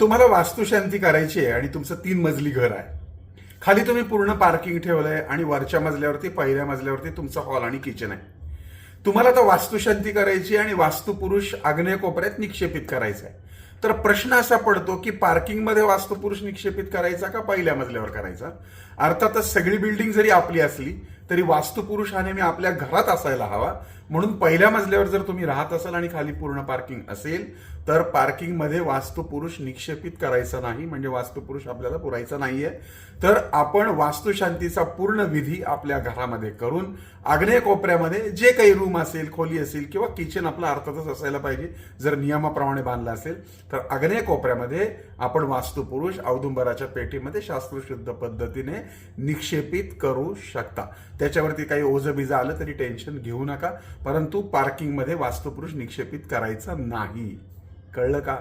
तुम्हाला वास्तुशांती करायची आहे आणि तुमचं 3 मजली घर आहे. खाली तुम्ही पूर्ण पार्किंग ठेवलंय आणि वरच्या मजल्यावरती पहिल्या मजल्यावरती तुमचा हॉल आणि किचन आहे. तुम्हाला आता वास्तुशांती करायची आणि वास्तुपुरुष आग्नेय कोपऱ्यात निक्षेपित करायचा आहे. तर प्रश्न असा पडतो की पार्किंगमध्ये वास्तुपुरुष निक्षेपित करायचा का पहिल्या मजल्यावर करायचा. अर्थातच सगळी बिल्डिंग जरी आपली असली तरी वास्तुपुरुष हा नेहमी आपल्या घरात असायला हवा. म्हणून पहिल्या मजल्यावर जर तुम्ही राहत असाल आणि खाली पूर्ण पार्किंग असेल तर पार्किंगमध्ये वास्तुपुरुष निक्षेपित करायचा नाही, म्हणजे वास्तुपुरुष आपल्याला पुरायचा नाहीये. तर आपण वास्तुशांतीचा पूर्ण विधी आपल्या घरामध्ये करून आग्नेय कोपऱ्यामध्ये जे काही रूम असेल, खोली असेल किंवा किचन आपलं अर्थातच असायला पाहिजे जर नियमाप्रमाणे बांधलं असेल तर आग्नेय कोपऱ्यामध्ये आपण वास्तुपुरुष औदुंबराच्या पेटीमध्ये शास्त्रशुद्ध पद्धतीने निक्षेपित करू शकता. त्याच्यावरती काही ओझं बिझं आलं तरी टेन्शन घेऊ नका, परंतु पार्किंगमध्ये वास्तुपुरुष निक्षेपित करायचा नाही. कळलं का?